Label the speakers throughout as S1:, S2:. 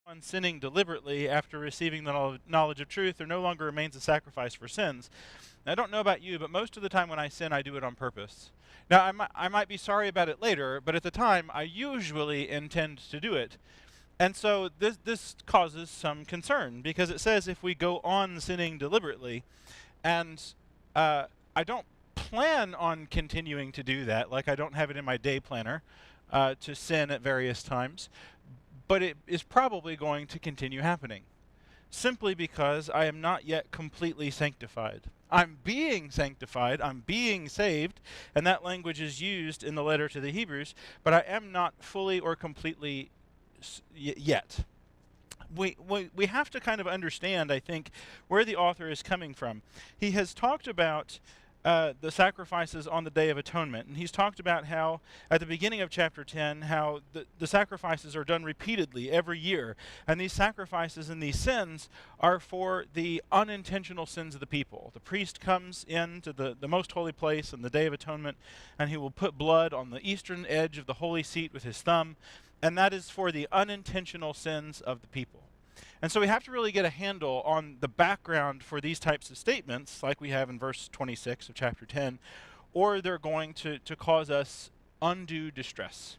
S1: on sinning deliberately after receiving the knowledge of truth, there no longer remains a sacrifice for sins. Now, I don't know about you, but most of the time when I sin, I do it on purpose. Now, I might be sorry about it later, but at the time, I usually intend to do it. And so this causes some concern, because it says if we go on sinning deliberately, and I don't plan on continuing to do that, like I don't have it in my day planner to sin at various times, but it is probably going to continue happening, simply because I am not yet completely sanctified. I'm being sanctified, I'm being saved, and that language is used in the letter to the Hebrews, but I am not fully or completely yet. We have to kind of understand, I think, where the author is coming from. He has talked about the sacrifices on the Day of Atonement, and he's talked about how, at the beginning of chapter 10, how the sacrifices are done repeatedly every year, and these sacrifices and these sins are for the unintentional sins of the people. The priest comes into the most holy place on the Day of Atonement, and he will put blood on the eastern edge of the holy seat with his thumb, and that is for the unintentional sins of the people. And so we have to really get a handle on the background for these types of statements, like we have in verse 26 of chapter 10, or they're going to cause us undue distress.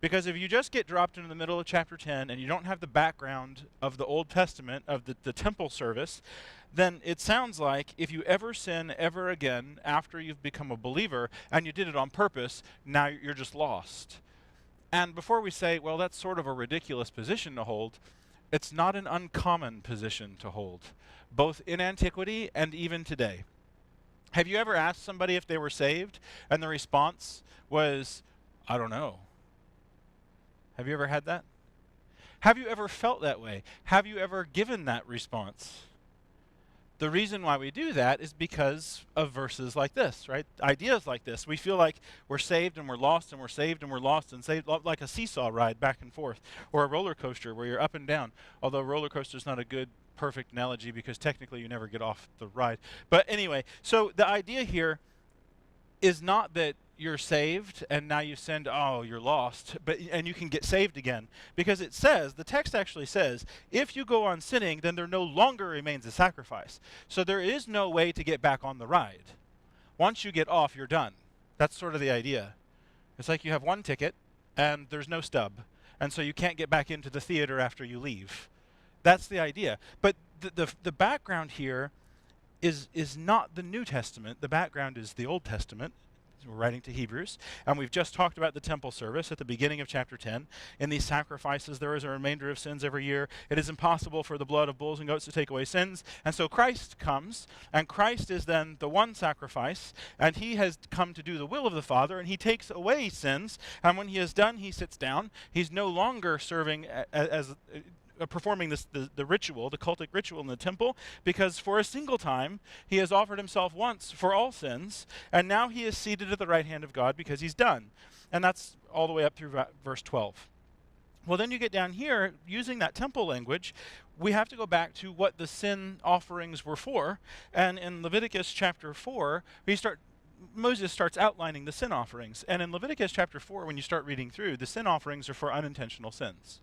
S1: Because if you just get dropped into the middle of chapter 10 and you don't have the background of the Old Testament, of the temple service, then it sounds like if you ever sin ever again after you've become a believer and you did it on purpose, now you're just lost. And before we say, well, that's sort of a ridiculous position to hold, it's not an uncommon position to hold, both in antiquity and even today. Have you ever asked somebody if they were saved, and the response was, I don't know? Have you ever had that? Have you ever felt that way? Have you ever given that response? The reason why we do that is because of verses like this, right? Ideas like this. We feel like we're saved and we're lost and we're saved and we're lost and saved, like a seesaw ride back and forth, or a roller coaster where you're up and down. Although a roller coaster is not a good, perfect analogy because technically you never get off the ride. But anyway, so the idea here is not that you're saved and now you sinned, oh, you're lost, and you can get saved again. Because it says, the text actually says, if you go on sinning, then there no longer remains a sacrifice. So there is no way to get back on the ride. Once you get off, you're done. That's sort of the idea. It's like you have one ticket and there's no stub. And so you can't get back into the theater after you leave. That's the idea. But the background here is not the New Testament. The background is the Old Testament. We're writing to Hebrews, and we've just talked about the temple service at the beginning of chapter 10. In these sacrifices, there is a remainder of sins every year. It is impossible for the blood of bulls and goats to take away sins, and so Christ comes, and Christ is then the one sacrifice, and he has come to do the will of the Father, and he takes away sins, and when he is done, he sits down. He's no longer serving as performing the ritual, the cultic ritual in the temple, because for a single time he has offered himself once for all sins, and now he is seated at the right hand of God because he's done. And that's all the way up through verse 12. Well, then you get down here, using that temple language, we have to go back to what the sin offerings were for. And in Leviticus chapter 4, Moses starts outlining the sin offerings. And in Leviticus chapter 4, when you start reading through, the sin offerings are for unintentional sins.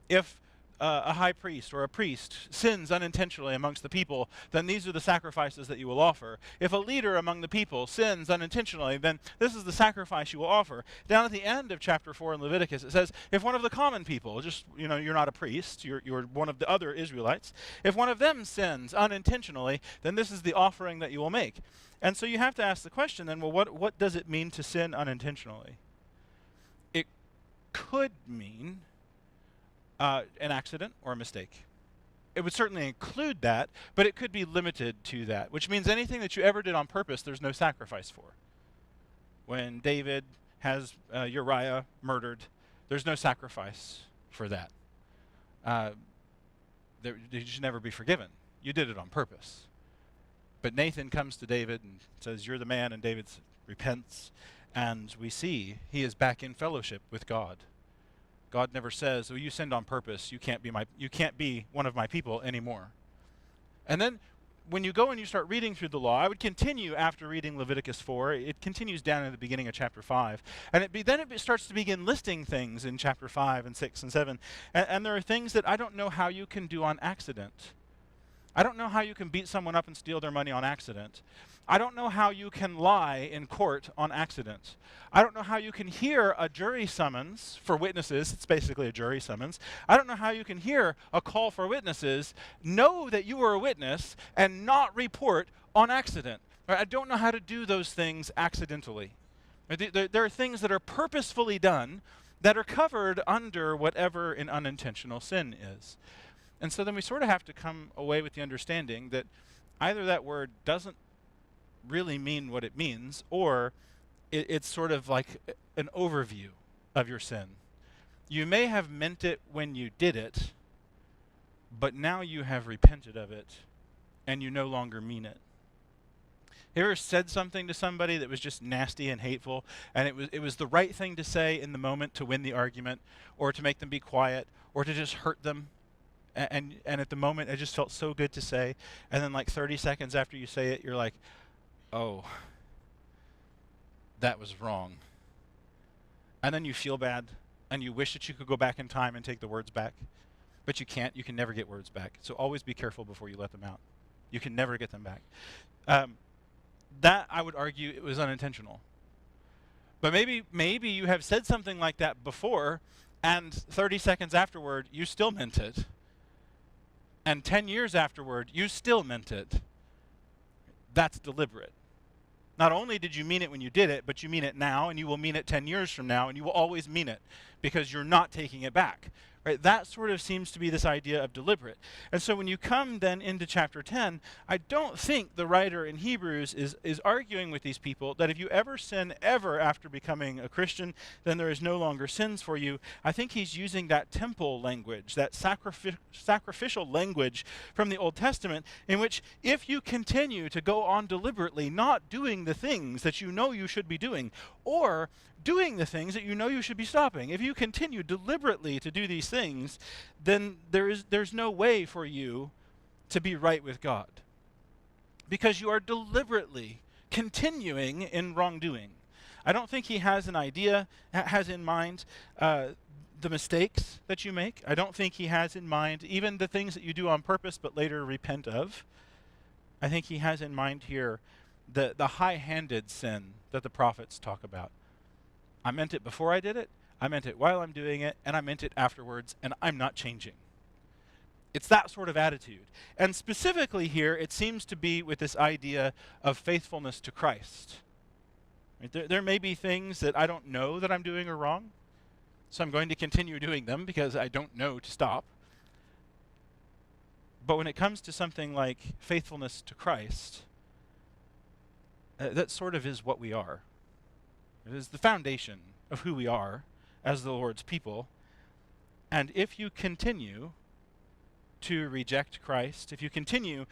S1: If a high priest or a priest sins unintentionally amongst the people, then these are the sacrifices that you will offer. If a leader among the people sins unintentionally, then this is the sacrifice you will offer. Down at the end of chapter 4 in Leviticus, it says, if one of the common people, just, you're not a priest, you're one of the other Israelites, if one of them sins unintentionally, then this is the offering that you will make. And so you have to ask the question then, well, what does it mean to sin unintentionally? It could mean an accident or a mistake. It would certainly include that, but it could be limited to that, which means anything that you ever did on purpose, there's no sacrifice for. When David has Uriah murdered, there's no sacrifice for that. You should never be forgiven. You did it on purpose. But Nathan comes to David and says, you're the man, and David repents, and we see he is back in fellowship with God. God never says, oh, you sinned on purpose. You can't be one of my people anymore. And then when you go and you start reading through the law, I would continue after reading Leviticus 4. It continues down at the beginning of chapter 5. And then it starts to begin listing things in chapter 5 and 6 and 7. And there are things that I don't know how you can do on accident. I don't know how you can beat someone up and steal their money on accident. I don't know how you can lie in court on accident. I don't know how you can hear a jury summons for witnesses. It's basically a jury summons. I don't know how you can hear a call for witnesses, know that you were a witness, and not report on accident. I don't know how to do those things accidentally. There are things that are purposefully done that are covered under whatever an unintentional sin is. And so then we sort of have to come away with the understanding that either that word doesn't really mean what it means, or it's sort of like an overview of your sin. You may have meant it when you did it, but now you have repented of it, and you no longer mean it. You ever said something to somebody that was just nasty and hateful, and it was the right thing to say in the moment to win the argument, or to make them be quiet, or to just hurt them? And at the moment, it just felt so good to say. And then like 30 seconds after you say it, you're like, oh, that was wrong. And then you feel bad, and you wish that you could go back in time and take the words back. But you can't. You can never get words back. So always be careful before you let them out. You can never get them back. That, I would argue, it was unintentional. But maybe you have said something like that before, and 30 seconds afterward, you still meant it. And 10 years afterward, you still meant it. That's deliberate. Not only did you mean it when you did it, but you mean it now, and you will mean it 10 years from now, and you will always mean it because you're not taking it back. Right? That sort of seems to be this idea of deliberate. And so when you come then into chapter 10, I don't think the writer in Hebrews is arguing with these people that if you ever sin ever after becoming a Christian, then there is no longer sins for you. I think he's using that temple language, that sacrificial language from the Old Testament, in which if you continue to go on deliberately not doing the things that you know you should be doing, or doing the things that you know you should be stopping. If you continue deliberately to do these things, then there's no way for you to be right with God, because you are deliberately continuing in wrongdoing. I don't think he has an idea, has in mind the mistakes that you make. I don't think he has in mind even the things that you do on purpose but later repent of. I think he has in mind here the high-handed sin that the prophets talk about. I meant it before I did it, I meant it while I'm doing it, and I meant it afterwards, and I'm not changing. It's that sort of attitude. And specifically here, it seems to be with this idea of faithfulness to Christ. Right? There may be things that I don't know that I'm doing are wrong, so I'm going to continue doing them because I don't know to stop. But when it comes to something like faithfulness to Christ, that sort of is what we are. It is the foundation of who we are as the Lord's people. And if you continue to reject Christ, if you continue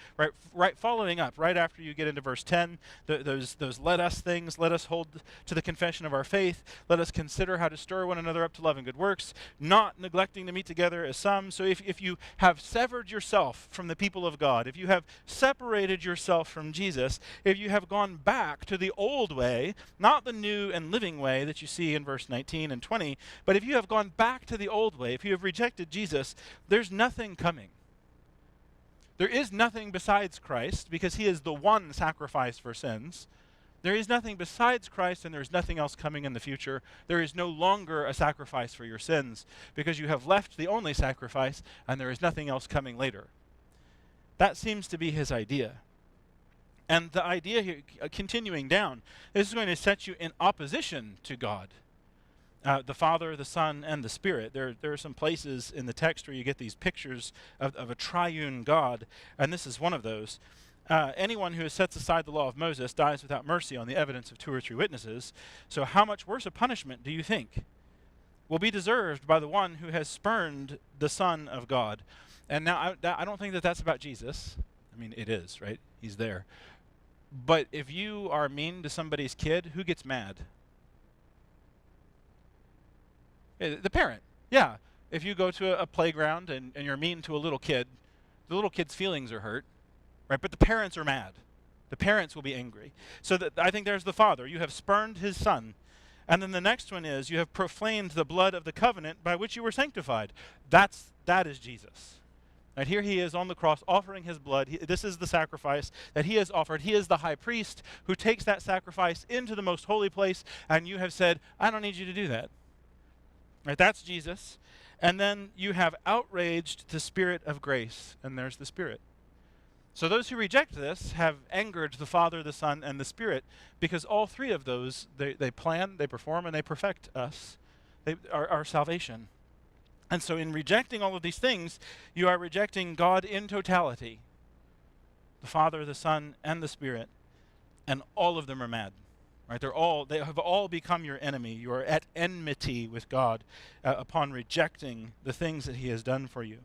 S1: right following up right after you get into verse 10, those let us things, let us hold to the confession of our faith, let us consider how to stir one another up to love and good works, not neglecting to meet together as some. So if you have severed yourself from the people of God, if you have separated yourself from Jesus, if you have gone back to the old way, not the new and living way that you see in verse 19 and 20, but if you have gone back to the old way, if you have rejected Jesus, there's nothing coming. There is nothing besides Christ, because he is the one sacrifice for sins. There is nothing besides Christ, and there is nothing else coming in the future. There is no longer a sacrifice for your sins, because you have left the only sacrifice, and there is nothing else coming later. That seems to be his idea. And the idea here, continuing down, this is going to set you in opposition to God. The Father, the Son, and the Spirit. There are some places in the text where you get these pictures of a triune God, and this is one of those. Anyone who sets aside the law of Moses dies without mercy on the evidence of 2 or 3 witnesses. So how much worse a punishment do you think will be deserved by the one who has spurned the Son of God? And now I don't think that that's about Jesus. I mean, it is, right? He's there. But if you are mean to somebody's kid, who gets mad? The parent. Yeah. If you go to a playground and you're mean to a little kid, the little kid's feelings are hurt. right? But the parents are mad. The parents will be angry. So I think there's the father. You have spurned his son. And then the next one is, you have profaned the blood of the covenant by which you were sanctified. That is Jesus. And here he is on the cross offering his blood. This is the sacrifice that he has offered. He is the high priest who takes that sacrifice into the most holy place, and you have said, I don't need you to do that. Right, that's Jesus. And then you have outraged the Spirit of grace, and there's the Spirit. So those who reject this have angered the Father, the Son, and the Spirit, because all three of those, they plan, they perform, and they perfect us, our salvation. And so in rejecting all of these things, you are rejecting God in totality, the Father, the Son, and the Spirit, and all of them are mad. Right? They have all become your enemy. You are at enmity with God upon rejecting the things that he has done for you.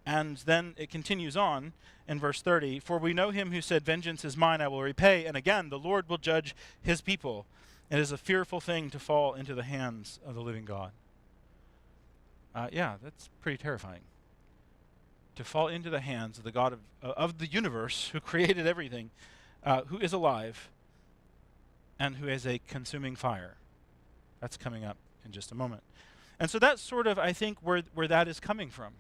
S1: And then it continues on in verse 30, for we know him who said, vengeance is mine, I will repay. And again, the Lord will judge his people. It is a fearful thing to fall into the hands of the living God. Yeah, that's pretty terrifying. To fall into the hands of the God of the universe, who created everything, who is alive, and who is a consuming fire. That's coming up in just a moment. And so that's sort of, I think, where that is coming from.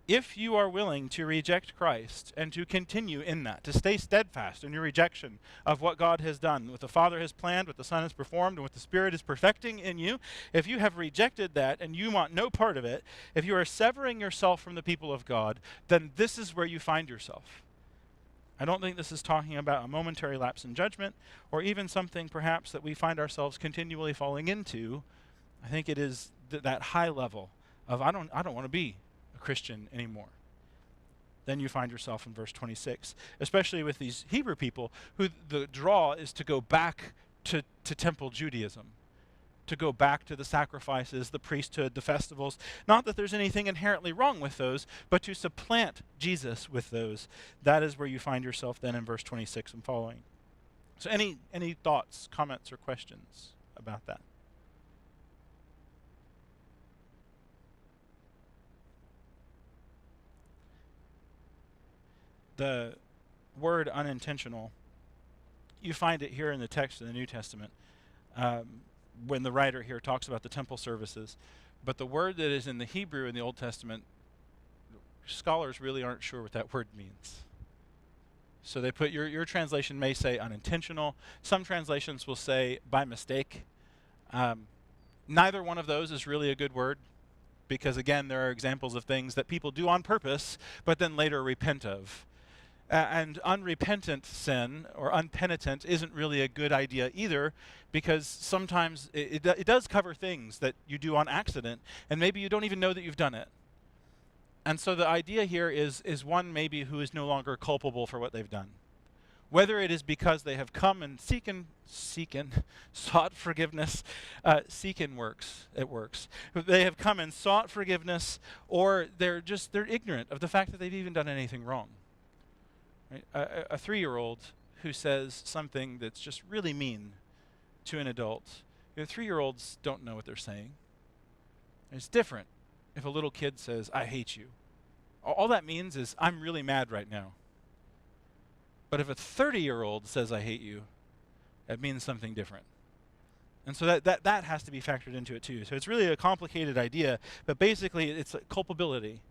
S1: If you are willing to reject Christ and to continue in that, to stay steadfast in your rejection of what God has done, what the Father has planned, what the Son has performed, and what the Spirit is perfecting in you, if you have rejected that and you want no part of it, if you are severing yourself from the people of God, then this is where you find yourself. I don't think this is talking about a momentary lapse in judgment, or even something perhaps that we find ourselves continually falling into. I think it is that high level of I don't want to be Christian anymore. Then you find yourself in verse 26, especially with these Hebrew people who the draw is to go back to temple Judaism, to go back to the sacrifices, the priesthood, the festivals. Not that there's anything inherently wrong with those, but to supplant Jesus with those. That is where you find yourself then in verse 26 and following. So any thoughts, comments, or questions about that? The word unintentional, you find it here in the text of the New Testament when the writer here talks about the temple services. But the word that is in the Hebrew in the Old Testament, scholars really aren't sure what that word means. So they put, your translation may say unintentional. Some translations will say by mistake. Neither one of those is really a good word, because again, there are examples of things that people do on purpose, but then later repent of. And unrepentant sin, or unpenitent, isn't really a good idea either, because sometimes it does cover things that you do on accident, and maybe you don't even know that you've done it. And so the idea here is one maybe who is no longer culpable for what they've done. Whether it is because they have come and sought forgiveness, it works. They have come and sought forgiveness, or they're ignorant of the fact that they've even done anything wrong. Right? A 3-year-old who says something that's just really mean to an adult, 3-year-olds don't know what they're saying. It's different if a little kid says, I hate you. All that means is, I'm really mad right now. But if a 30-year-old says, I hate you, it means something different. And so that has to be factored into it too. So it's really a complicated idea, but basically it's a culpability.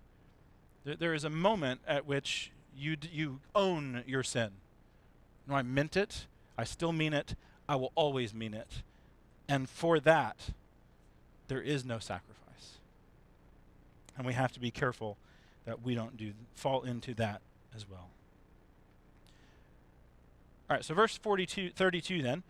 S1: There is a moment at which you own your sin. No, I meant it. I still mean it. I will always mean it. And for that, there is no sacrifice. And we have to be careful that we don't fall into that as well. All right, so verse 32 then.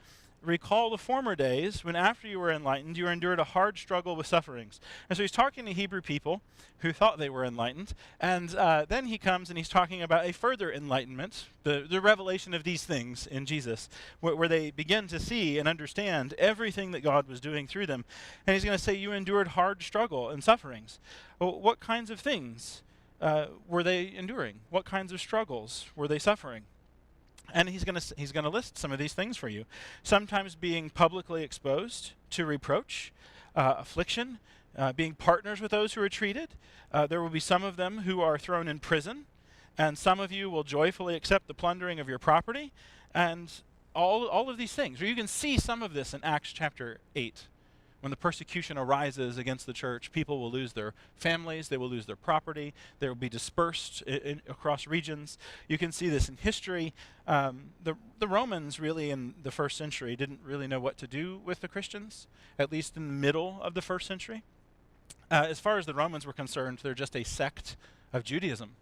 S1: Recall the former days when after you were enlightened, you endured a hard struggle with sufferings. And so he's talking to Hebrew people who thought they were enlightened. And then he comes and he's talking about a further enlightenment, the revelation of these things in Jesus, where they begin to see and understand everything that God was doing through them. And he's going to say, you endured hard struggle and sufferings. Well, what kinds of things were they enduring? What kinds of struggles were they suffering? And he's going to list some of these things for you. Sometimes being publicly exposed to reproach, affliction, being partners with those who are treated. There will be some of them who are thrown in prison. and some of you will joyfully accept the plundering of your property, and all of these things. Or you can see some of this in Acts chapter 8. When the persecution arises against the church, people will lose their families, they will lose their property, they will be dispersed across regions. You can see this in history. The Romans really in the first century didn't really know what to do with the Christians, at least in the middle of the first century. As far as the Romans were concerned, they're just a sect of Judaism.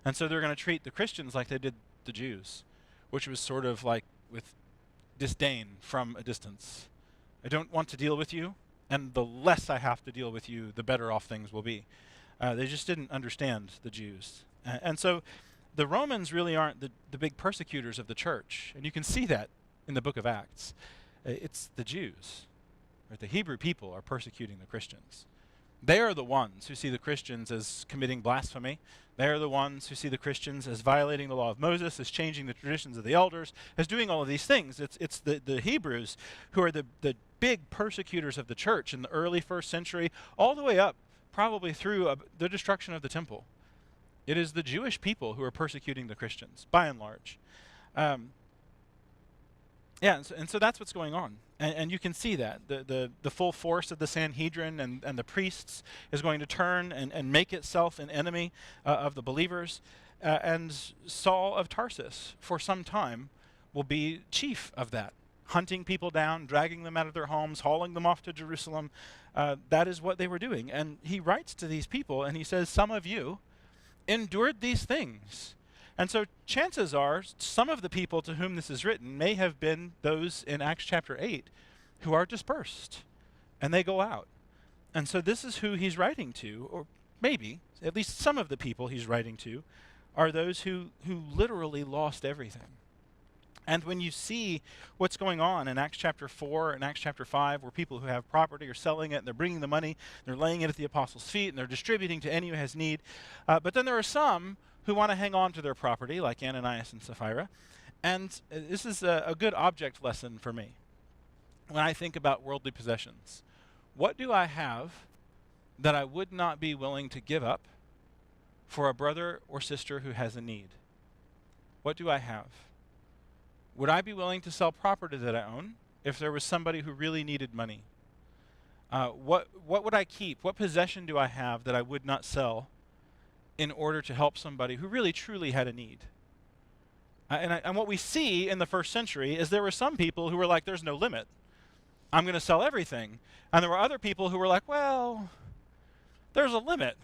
S1: And so they're going to treat the Christians like they did the Jews, which was sort of like with disdain from a distance. I don't want to deal with you, and the less I have to deal with you, the better off things will be. They just didn't understand the Jews. And so the Romans really aren't the big persecutors of the church, and you can see that in the book of Acts. It's the Jews, or the Hebrew people are persecuting the Christians. They are the ones who see the Christians as committing blasphemy. They are the ones who see the Christians as violating the law of Moses, as changing the traditions of the elders, as doing all of these things. It's the Hebrews who are the big persecutors of the church in the early first century, all the way up probably through the destruction of the temple. It is the Jewish people who are persecuting the Christians, by and large. And so that's what's going on. And you can see that. The full force of the Sanhedrin and the priests is going to turn and make itself an enemy of the believers. And Saul of Tarsus, for some time, will be chief of that, hunting people down, dragging them out of their homes, hauling them off to Jerusalem. That is what they were doing. And he writes to these people, and he says, some of you endured these things. And so chances are some of the people to whom this is written may have been those in Acts chapter 8 who are dispersed, and they go out. And so this is who he's writing to, or maybe at least some of the people he's writing to are those who literally lost everything. And when you see what's going on in Acts chapter 4 and Acts chapter 5, where people who have property are selling it, and they're bringing the money, they're laying it at the apostles' feet, and they're distributing to any who has need. But then there are some who want to hang on to their property, like Ananias and Sapphira. And this is a good object lesson for me when I think about worldly possessions. What do I have that I would not be willing to give up for a brother or sister who has a need? What do I have? Would I be willing to sell property that I own if there was somebody who really needed money? What would I keep? What possession do I have that I would not sell in order to help somebody who really truly had a need? And what we see in the first century is there were some people who were like, there's no limit. I'm going to sell everything. And there were other people who were like, well, there's a limit.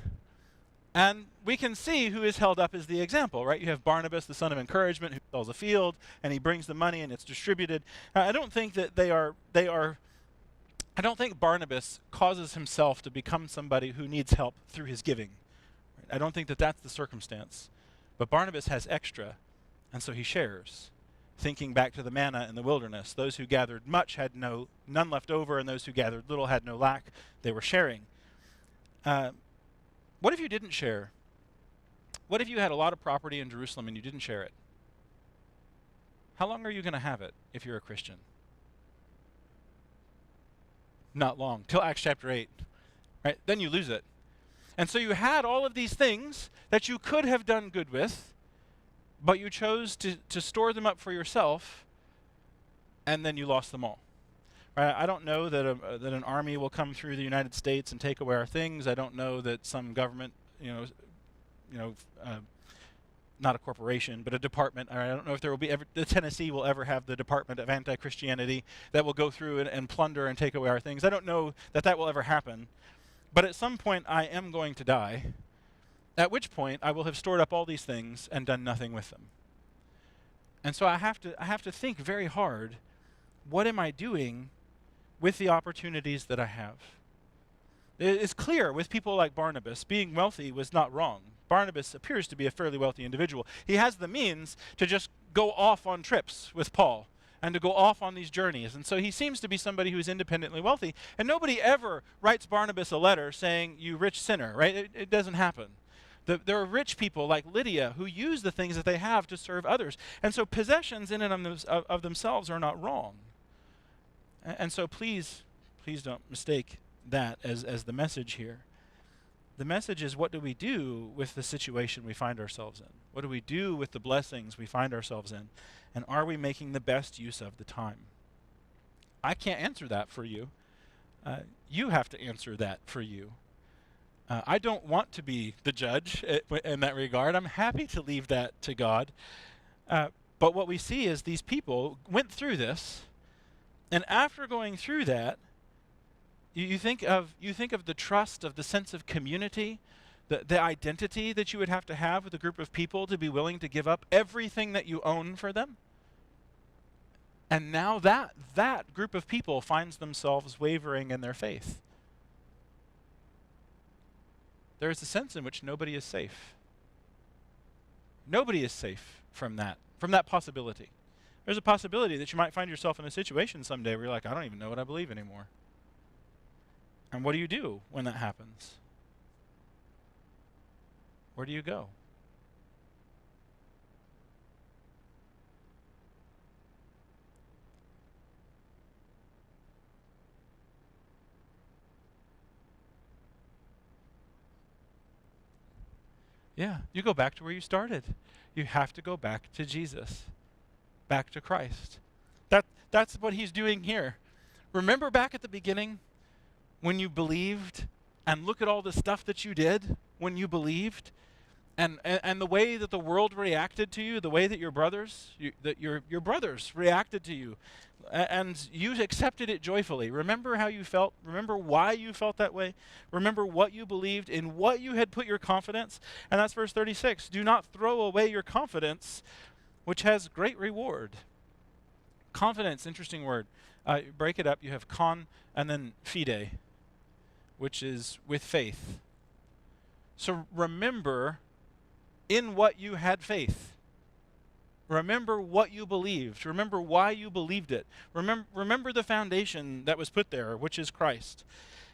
S1: And we can see who is held up as the example, right? You have Barnabas, the son of encouragement, who sells a field, and he brings the money and it's distributed. I don't think that I don't think Barnabas causes himself to become somebody who needs help through his giving. I don't think that that's the circumstance. But Barnabas has extra, and so he shares. Thinking back to the manna in the wilderness, those who gathered much had none left over, and those who gathered little had no lack. They were sharing. What if you didn't share? What if you had a lot of property in Jerusalem and you didn't share it? How long are you going to have it if you're a Christian? Not long, till Acts chapter 8. Right? Then you lose it. And so you had all of these things that you could have done good with, but you chose to store them up for yourself, and then you lost them all. Right? I don't know that an army will come through the United States and take away our things. I don't know that some government, not a corporation, but a department. I don't know if there will be the Tennessee will ever have the Department of Anti-Christianity that will go through and plunder and take away our things. I don't know that will ever happen. But at some point, I am going to die, at which point I will have stored up all these things and done nothing with them. And so I have to think very hard, what am I doing with the opportunities that I have? It's clear with people like Barnabas, being wealthy was not wrong. Barnabas appears to be a fairly wealthy individual. He has the means to just go off on trips with Paul and to go off on these journeys. And so he seems to be somebody who is independently wealthy. And nobody ever writes Barnabas a letter saying, you rich sinner, right? It doesn't happen. There are rich people like Lydia who use the things that they have to serve others. And so possessions in and of themselves are not wrong. And so please don't mistake that as the message here. The message is, what do we do with the situation we find ourselves in? What do we do with the blessings we find ourselves in? And are we making the best use of the time? I can't answer that for you. You have to answer that for you. I don't want to be the judge in that regard. I'm happy to leave that to God. But what we see is these people went through this, and after going through that, you think of the trust, of the sense of community, the identity that you would have to have with a group of people to be willing to give up everything that you own for them. And now that group of people finds themselves wavering in their faith. There is a sense in which nobody is safe. Nobody is safe from that possibility. There's a possibility that you might find yourself in a situation someday where you're like, I don't even know what I believe anymore. And what do you do when that happens? Where do you go? Yeah, you go back to where you started. You have to go back to Jesus, back to Christ. That's what he's doing here. Remember back at the beginning when you believed, and look at all the stuff that you did when you believed, and the way that the world reacted to you, the way that your brothers reacted to you, and you accepted it joyfully. Remember how you felt. Remember why you felt that way. Remember what you believed, in what you had put your confidence. And that's verse 36. Do not throw away your confidence, which has great reward. Confidence, interesting word. Break it up. You have con and then fide, which is with faith. So remember in what you had faith. Remember what you believed. Remember why you believed it. Remember the foundation that was put there, which is Christ.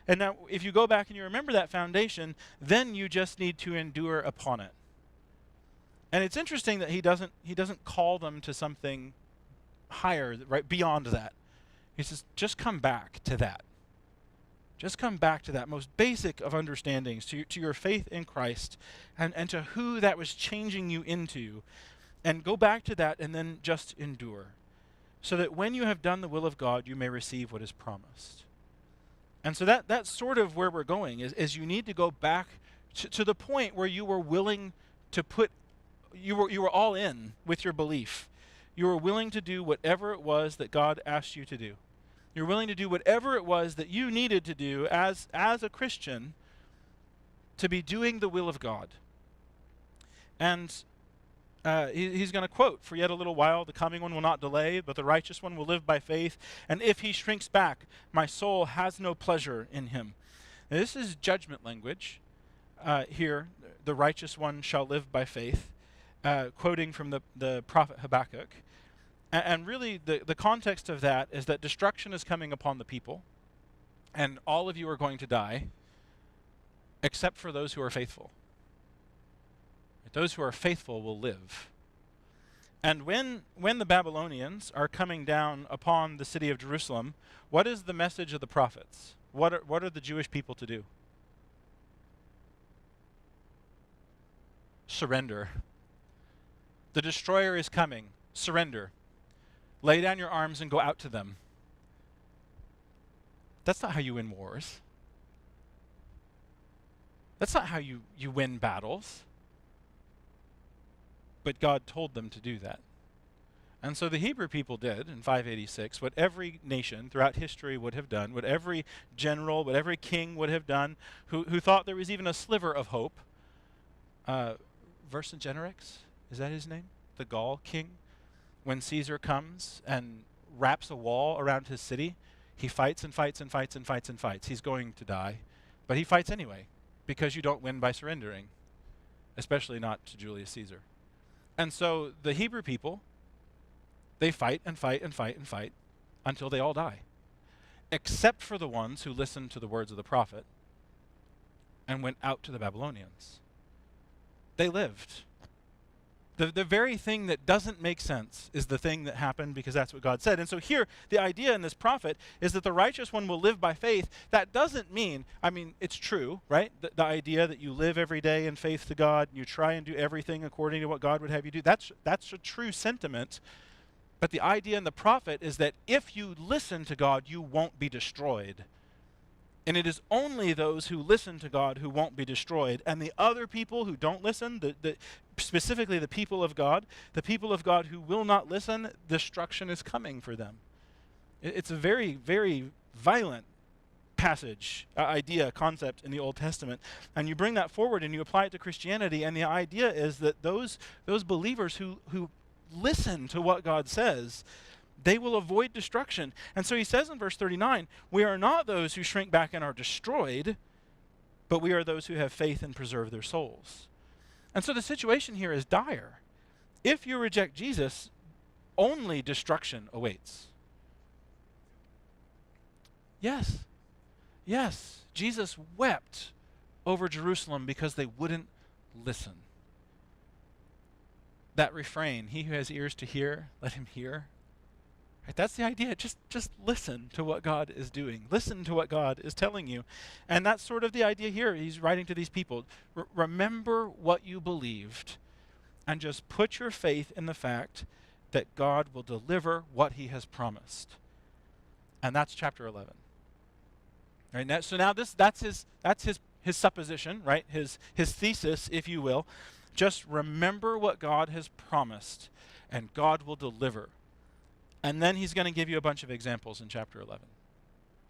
S1: And now if you go back and you remember that foundation, then you just need to endure upon it. And it's interesting that he doesn't call them to something higher, right beyond that. He says, just come back to that. Just come back to that most basic of understandings, to your faith in Christ, and to who that was changing you into. And go back to that and then just endure, so that when you have done the will of God, you may receive what is promised. And so that's sort of where we're going, is you need to go back to the point where you were willing to you were all in with your belief. You were willing to do whatever it was that God asked you to do. You're willing to do whatever it was that you needed to do as a Christian to be doing the will of God. And he's going to quote, for yet a little while the coming one will not delay, but the righteous one will live by faith. And if he shrinks back, my soul has no pleasure in him. Now, this is judgment language here. The righteous one shall live by faith, quoting from the prophet Habakkuk. And really the context of that is that destruction is coming upon the people, and all of you are going to die, except for those who are faithful. Those who are faithful will live. And when the Babylonians are coming down upon the city of Jerusalem, what is the message of the prophets? What are the Jewish people to do? Surrender. The destroyer is coming. Surrender. Lay down your arms and go out to them. That's not how you win wars. That's not how you win battles. But God told them to do that. And so the Hebrew people did in 586 what every nation throughout history would have done, what every general, what every king would have done, who thought there was even a sliver of hope. Vercingetorix, is that his name? The Gaul king? When Caesar comes and wraps a wall around his city, he fights and fights and fights and fights and fights. He's going to die, but he fights anyway, because you don't win by surrendering, especially not to Julius Caesar. And so the Hebrew people, they fight and fight and fight and fight until they all die, except for the ones who listened to the words of the prophet and went out to the Babylonians. They lived. The very thing that doesn't make sense is the thing that happened because that's what God said. And so here, the idea in this prophet is that the righteous one will live by faith. That doesn't mean, it's true, right? The idea that you live every day in faith to God, and you try and do everything according to what God would have you do, that's a true sentiment. But the idea in the prophet is that if you listen to God, you won't be destroyed. And it is only those who listen to God who won't be destroyed. And the other people who don't listen, specifically the people of God who will not listen, destruction is coming for them. It's a very, very violent passage, idea, concept in the Old Testament. And you bring that forward and you apply it to Christianity, and the idea is that those believers who listen to what God says, they will avoid destruction. And so he says in verse 39, we are not those who shrink back and are destroyed, but we are those who have faith and preserve their souls. And so the situation here is dire. If you reject Jesus, only destruction awaits. Yes. Jesus wept over Jerusalem because they wouldn't listen. That refrain, he who has ears to hear, let him hear. Right, that's the idea. Just listen to what God is doing. Listen to what God is telling you. And that's sort of the idea here. He's writing to these people. Remember what you believed, and just put your faith in the fact that God will deliver what he has promised. And that's chapter 11. Right, so now that's his supposition, right? His thesis, if you will. Just remember what God has promised, and God will deliver. And then he's going to give you a bunch of examples in chapter 11.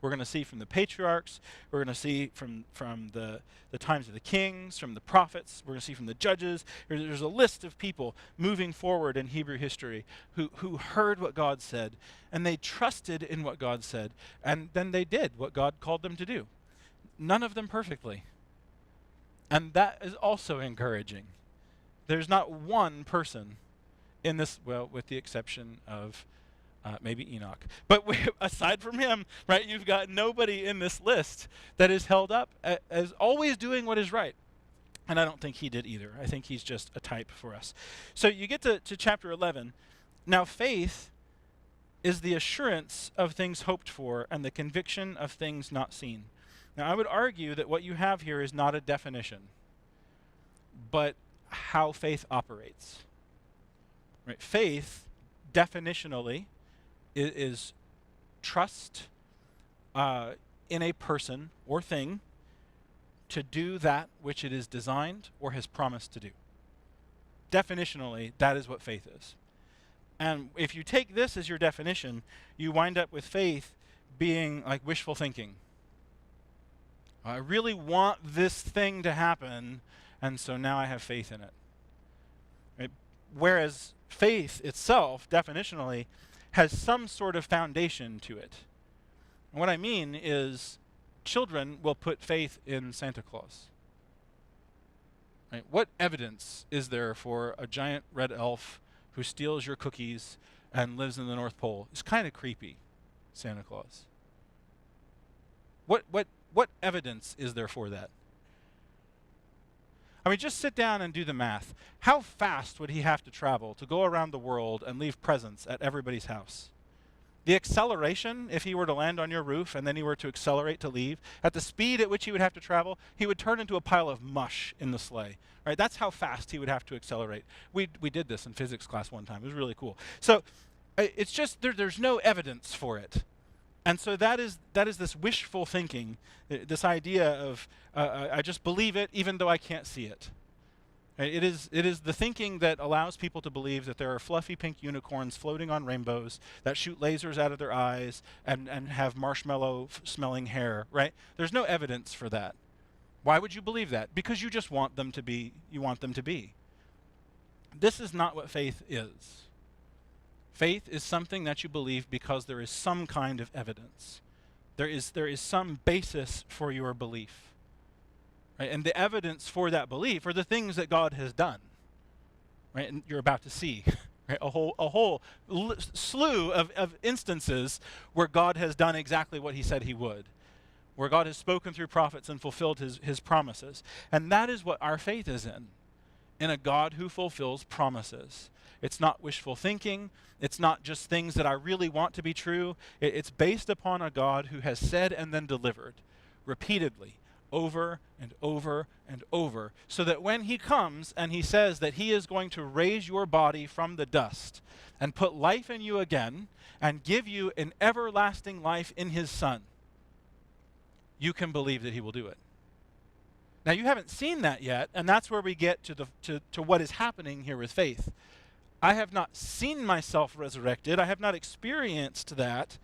S1: We're going to see from the patriarchs. We're going to see from the times of the kings, from the prophets. We're going to see from the judges. There's a list of people moving forward in Hebrew history who heard what God said, and they trusted in what God said, and then they did what God called them to do. None of them perfectly. And that is also encouraging. There's not one person in this, well, with the exception of maybe Enoch. But aside from him, right, you've got nobody in this list that is held up as always doing what is right. And I don't think he did either. I think he's just a type for us. So you get to chapter 11. Now faith is the assurance of things hoped for and the conviction of things not seen. Now I would argue that what you have here is not a definition, but how faith operates. Right? Faith, definitionally, is trust in a person or thing to do that which it is designed or has promised to do. Definitionally, that is what faith is. And if you take this as your definition, you wind up with faith being like wishful thinking. I really want this thing to happen, and so now I have faith in it. Right? Whereas faith itself, definitionally, has some sort of foundation to it. And what I mean is children will put faith in Santa Claus. Right? What evidence is there for a giant red elf who steals your cookies and lives in the North Pole? It's kind of creepy, Santa Claus. What evidence is there for that? Just sit down and do the math. How fast would he have to travel to go around the world and leave presents at everybody's house? The acceleration, if he were to land on your roof and then he were to accelerate to leave, at the speed at which he would have to travel, he would turn into a pile of mush in the sleigh. Right? That's how fast he would have to accelerate. We did this in physics class one time. It was really cool. So it's just there's no evidence for it. And so that is this wishful thinking, this idea of I just believe it even though I can't see it. Right? It is the thinking that allows people to believe that there are fluffy pink unicorns floating on rainbows that shoot lasers out of their eyes and have marshmallow smelling hair. Right? There's no evidence for that. Why would you believe that? Because you just want them to be. You want them to be. This is not what faith is. Faith is something that you believe because there is some kind of evidence. There is some basis for your belief. Right? And the evidence for that belief are the things that God has done. Right? And you're about to see right? a whole slew of instances where God has done exactly what he said he would. Where God has spoken through prophets and fulfilled his promises. And that is what our faith is in. in a God who fulfills promises. It's not wishful thinking. It's not just things that I really want to be true. It's based upon a God who has said and then delivered repeatedly, over and over and over, so that when he comes and he says that he is going to raise your body from the dust and put life in you again and give you an everlasting life in his Son, you can believe that he will do it. Now, you haven't seen that yet, and that's where we get to what is happening here with faith. I have not seen myself resurrected. I have not experienced that,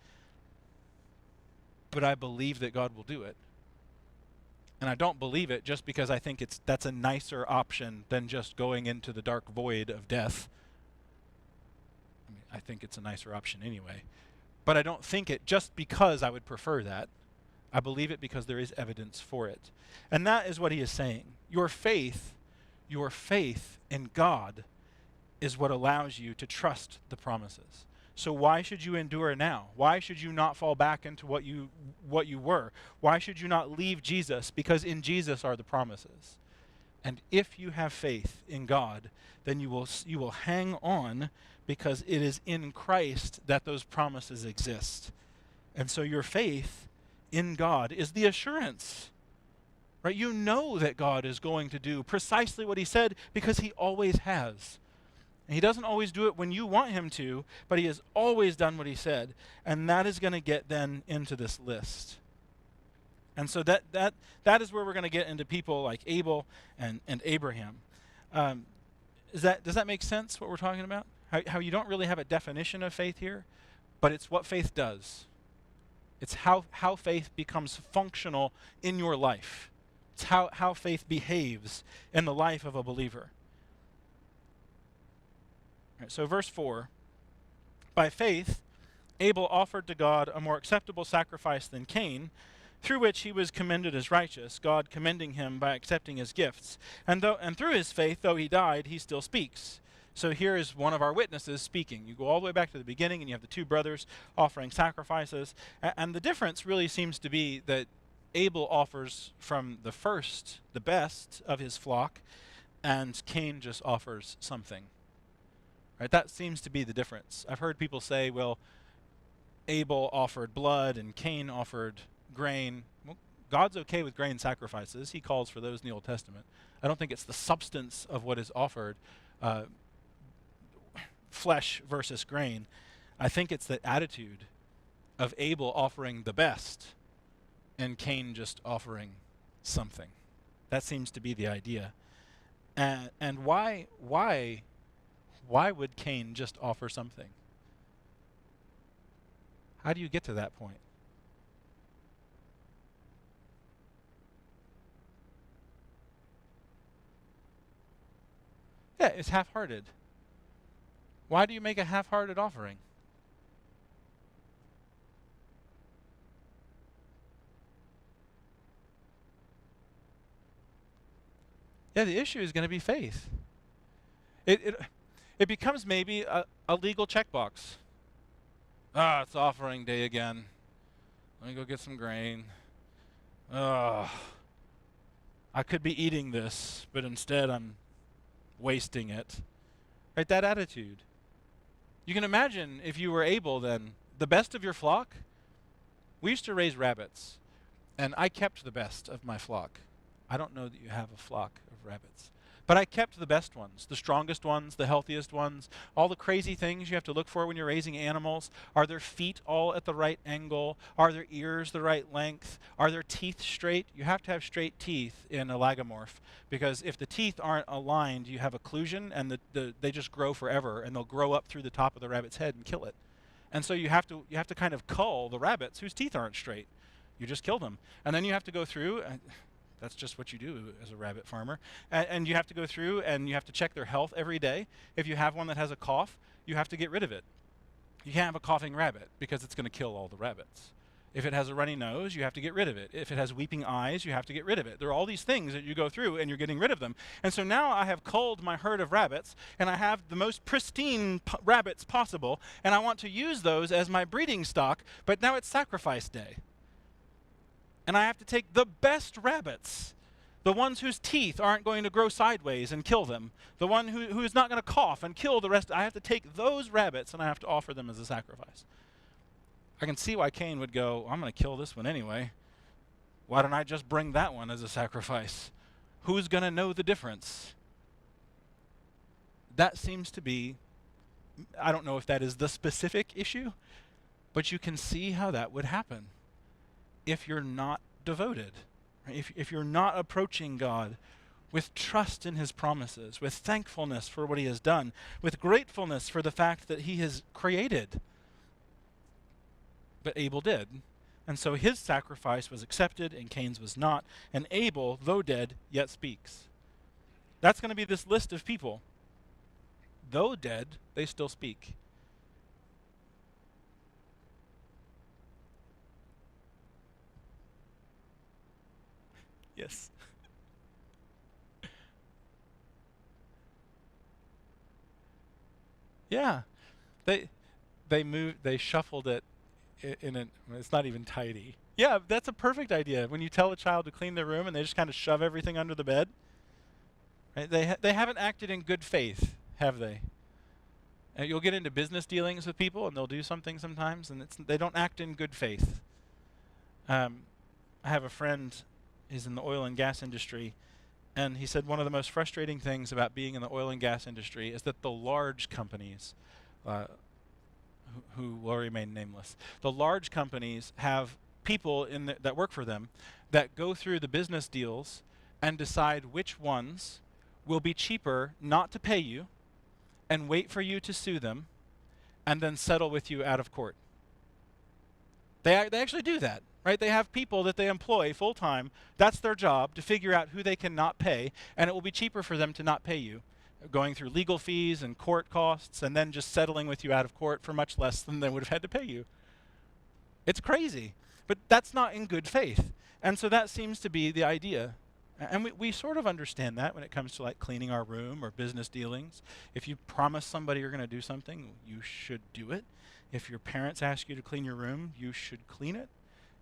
S1: but I believe that God will do it. And I don't believe it just because I think that's a nicer option than just going into the dark void of death. I mean, I think it's a nicer option anyway. But I don't think it just because I would prefer that. I believe it because there is evidence for it. And that is what he is saying. Your faith in God is what allows you to trust the promises. So why should you endure now? Why should you not fall back into what you were? Why should you not leave Jesus? Because in Jesus are the promises. And if you have faith in God, then you will hang on, because it is in Christ that those promises exist. And so your faith in God is the assurance. Right? You know that God is going to do precisely what he said, because he always has. And he doesn't always do it when you want him to, but he has always done what he said. And that is going to get then into this list. And so that is where we're going to get into people like Abel and Abraham. Does that make sense, what we're talking about? How you don't really have a definition of faith here, but it's what faith does. It's how faith becomes functional in your life. It's how faith behaves in the life of a believer. Right, so verse 4, by faith, Abel offered to God a more acceptable sacrifice than Cain, through which he was commended as righteous, God commending him by accepting his gifts. And through his faith, though he died, he still speaks. So here is one of our witnesses speaking. You go all the way back to the beginning, and you have the two brothers offering sacrifices. And the difference really seems to be that Abel offers from the best of his flock, and Cain just offers something. Right? That seems to be the difference. I've heard people say, well, Abel offered blood and Cain offered grain. Well, God's okay with grain sacrifices. He calls for those in the Old Testament. I don't think it's the substance of what is offered, flesh versus grain. I think it's the attitude of Abel offering the best and Cain just offering something. That seems to be the idea. And why would Cain just offer something? How do you get to that point? Yeah, it's half-hearted. Why do you make a half-hearted offering? Yeah, the issue is going to be faith. It becomes maybe a legal checkbox. It's offering day again. Let me go get some grain. I could be eating this, but instead I'm wasting it. Right, that attitude. You can imagine if you were able then, the best of your flock. We used to raise rabbits, and I kept the best of my flock. I don't know that you have a flock of rabbits. But I kept the best ones, the strongest ones, the healthiest ones, all the crazy things you have to look for when you're raising animals. Are their feet all at the right angle? Are their ears the right length? Are their teeth straight? You have to have straight teeth in a lagomorph, because if the teeth aren't aligned, you have occlusion, and they just grow forever, and they'll grow up through the top of the rabbit's head and kill it. And so you have to kind of cull the rabbits whose teeth aren't straight. You just kill them. And then you have to go through, that's just what you do as a rabbit farmer. And you have to go through and you have to check their health every day. If you have one that has a cough, you have to get rid of it. You can't have a coughing rabbit because it's going to kill all the rabbits. If it has a runny nose, you have to get rid of it. If it has weeping eyes, you have to get rid of it. There are all these things that you go through and you're getting rid of them. And so now I have culled my herd of rabbits, and I have the most pristine rabbits possible, and I want to use those as my breeding stock, but now it's sacrifice day. And I have to take the best rabbits, The ones whose teeth aren't going to grow sideways and kill them. The one who is not going to cough and kill the rest. I have to take those rabbits and I have to offer them as a sacrifice. I can see why Cain would go, I'm going to kill this one anyway. Why don't I just bring that one as a sacrifice? Who's going to know the difference? That seems to be, I don't know if that is the specific issue, but you can see how that would happen if you're not devoted. If you're not approaching God with trust in his promises, with thankfulness for what he has done, with gratefulness for the fact that he has created. But Abel did. And so his sacrifice was accepted and Cain's was not. And Abel, though dead, yet speaks. That's going to be this list of people. Though dead, they still speak. Yes. Yeah. They shuffled it in a, it's not even tidy. Yeah, that's a perfect idea. When you tell a child to clean their room and they just kind of shove everything under the bed. Right? They haven't acted in good faith, have they? You'll get into business dealings with people and they'll do something sometimes and they don't act in good faith. I have a friend, he's in the oil and gas industry, and he said one of the most frustrating things about being in the oil and gas industry is that the large companies, who will remain nameless, the large companies have people that work for them that go through the business deals and decide which ones will be cheaper not to pay you and wait for you to sue them and then settle with you out of court. They actually do that, right? They have people that they employ full time. That's their job, to figure out who they cannot pay, and it will be cheaper for them to not pay you, going through legal fees and court costs and then just settling with you out of court for much less than they would have had to pay you. It's crazy, but that's not in good faith. And so that seems to be the idea. And we sort of understand that when it comes to like cleaning our room or business dealings. If you promise somebody you're going to do something, you should do it. If your parents ask you to clean your room, you should clean it.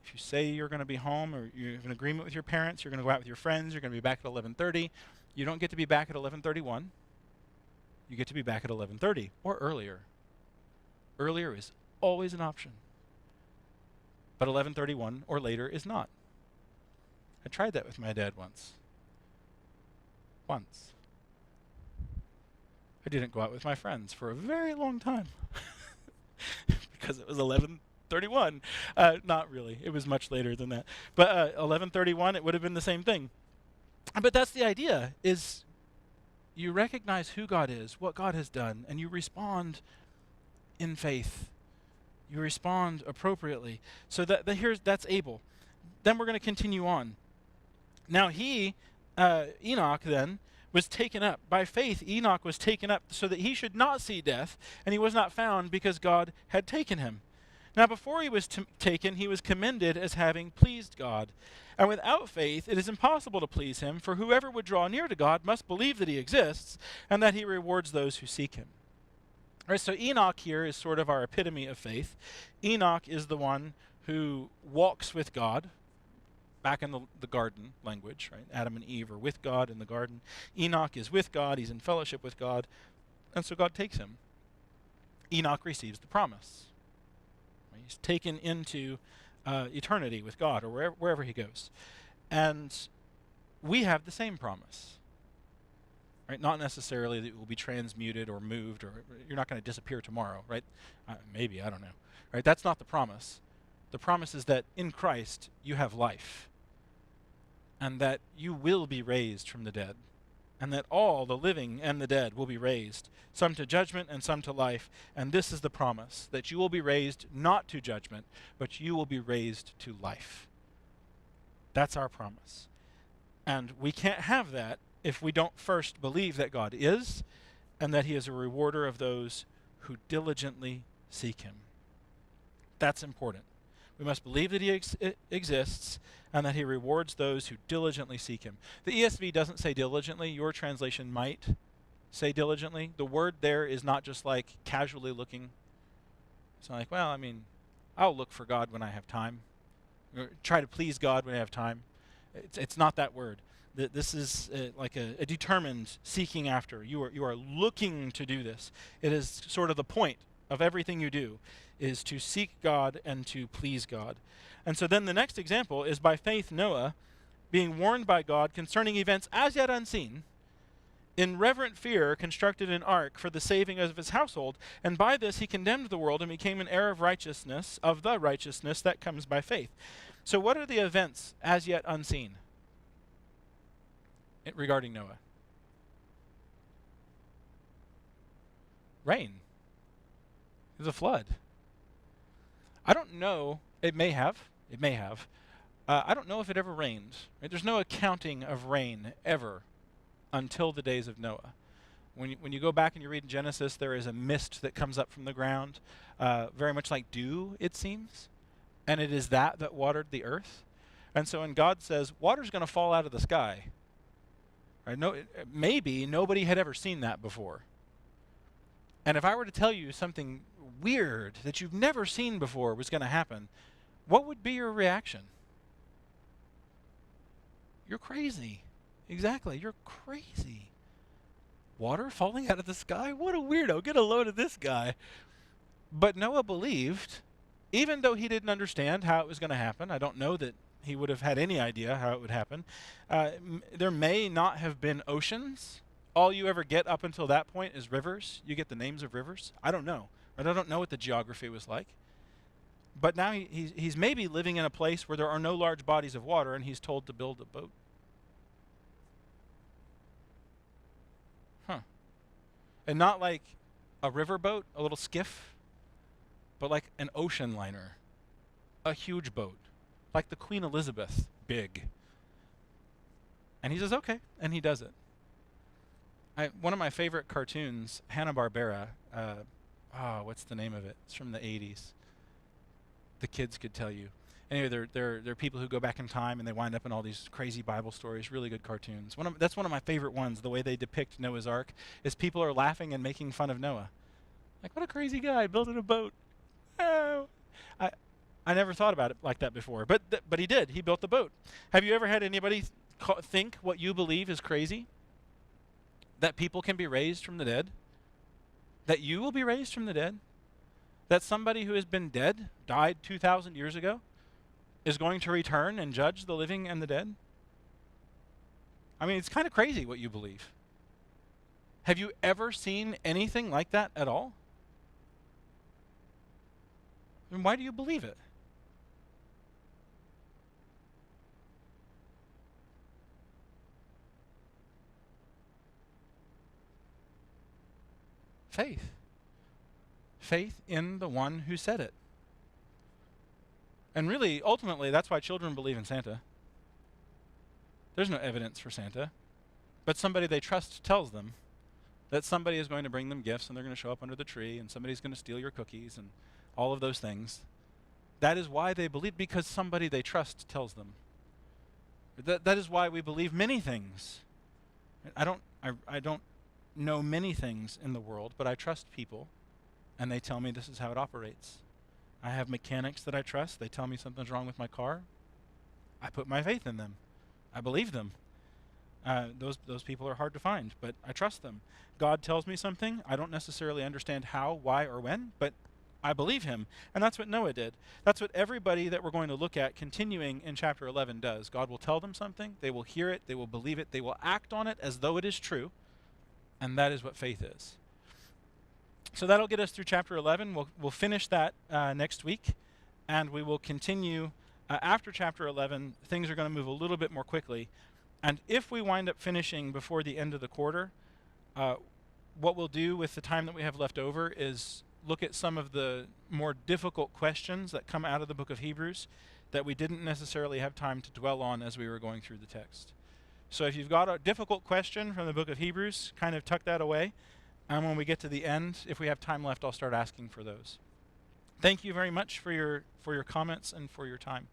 S1: If you say you're going to be home or you have an agreement with your parents, you're going to go out with your friends, you're going to be back at 11:30, you don't get to be back at 11:31. You get to be back at 11:30 or earlier. Earlier is always an option. But 11:31 or later is not. I tried that with my dad once. Once. I didn't go out with my friends for a very long time. Because it was 11:31. Not really. It was much later than that. But 11:31, it would have been the same thing. But that's the idea, is you recognize who God is, what God has done, and you respond in faith. You respond appropriately. So that's Abel. Then we're going to continue on. Now Enoch then, was taken up. By faith, Enoch was taken up so that he should not see death, and he was not found because God had taken him. Now before he was taken, he was commended as having pleased God. And without faith, it is impossible to please him, for whoever would draw near to God must believe that he exists, and that he rewards those who seek him. All right, so Enoch here is sort of our epitome of faith. Enoch is the one who walks with God, back in the garden language, right? Adam and Eve are with God in the garden. Enoch is with God, he's in fellowship with God, and so God takes him. Enoch receives the promise. Right? He's taken into eternity with God, or wherever he goes. And we have the same promise. Right? Not necessarily that it will be transmuted or moved, or you're not going to disappear tomorrow, right? Maybe, I don't know. Right? That's not the promise. The promise is that in Christ you have life, and that you will be raised from the dead, and that all the living and the dead will be raised, some to judgment and some to life. And this is the promise, that you will be raised not to judgment, but you will be raised to life. That's our promise. And we can't have that if we don't first believe that God is, and that he is a rewarder of those who diligently seek him. That's important. We must believe that he exists, and that he rewards those who diligently seek him. The ESV doesn't say diligently. Your translation might say diligently. The word there is not just like casually looking. It's not like, well, I mean, I'll look for God when I have time, or try to please God when I have time. It's not that word. This is like a determined seeking after. You are looking to do this. It is sort of the point of everything you do, is to seek God and to please God. And so then the next example is by faith Noah, being warned by God concerning events as yet unseen, in reverent fear constructed an ark for the saving of his household, and by this he condemned the world and became an heir of righteousness, of the righteousness that comes by faith. So what are the events as yet unseen regarding Noah? Rain. There's a flood. I don't know. It may have. It may have. I don't know if it ever rained. Right? There's no accounting of rain ever until the days of Noah. When you go back and you read in Genesis, there is a mist that comes up from the ground, very much like dew, it seems. And it is that watered the earth. And so when God says, water's going to fall out of the sky, right? Maybe nobody had ever seen that before. And if I were to tell you something weird that you've never seen before was going to happen, what would be your reaction? You're crazy. Exactly, you're crazy. Water falling out of the sky? What a weirdo. Get a load of this guy. But Noah believed, even though he didn't understand how it was going to happen. I don't know that he would have had any idea how it would happen. There may not have been oceans. All you ever get up until that point is rivers. You get the names of rivers. I don't know. But I don't know what the geography was like. But now he's maybe living in a place where there are no large bodies of water, and he's told to build a boat. And not like a river boat, a little skiff, but like an ocean liner, a huge boat, like the Queen Elizabeth, big. And he says, okay, and he does it. One of my favorite cartoons, Hanna-Barbera, what's the name of it? It's from the 80s. The kids could tell you. Anyway, they're people who go back in time and they wind up in all these crazy Bible stories, really good cartoons. That's one of my favorite ones, the way they depict Noah's Ark, is people are laughing and making fun of Noah. Like, what a crazy guy building a boat. Oh. I never thought about it like that before, but he did. He built the boat. Have you ever had anybody think what you believe is crazy? That people can be raised from the dead? That you will be raised from the dead? That somebody who has been dead, died 2,000 years ago, is going to return and judge the living and the dead? I mean, it's kind of crazy what you believe. Have you ever seen anything like that at all? Then why do you believe it? Faith. Faith in the one who said it. And really, ultimately, that's why children believe in Santa. There's no evidence for Santa, but somebody they trust tells them that somebody is going to bring them gifts and they're going to show up under the tree and somebody's going to steal your cookies and all of those things. That is why they believe, because somebody they trust tells them. That is why we believe many things. I don't know many things in the world, but I trust people and they tell me this is how it operates. I have mechanics that I trust. They tell me something's wrong with my car. I put my faith in them. I believe them. Those people are hard to find, but I trust them. God tells me something. I don't necessarily understand how, why, or when, but I believe him. And that's what Noah did. That's what everybody that we're going to look at continuing in chapter 11 does. God will tell them something. They will hear it. They will believe it. They will act on it as though it is true. And that is what faith is. So that'll get us through chapter 11. We'll finish that next week, and we will continue after chapter 11. Things are going to move a little bit more quickly, and if we wind up finishing before the end of the quarter, what we'll do with the time that we have left over is look at some of the more difficult questions that come out of the book of Hebrews that we didn't necessarily have time to dwell on as we were going through the text. So if you've got a difficult question from the book of Hebrews, kind of tuck that away. And when we get to the end, if we have time left, I'll start asking for those. Thank you very much for your comments and for your time.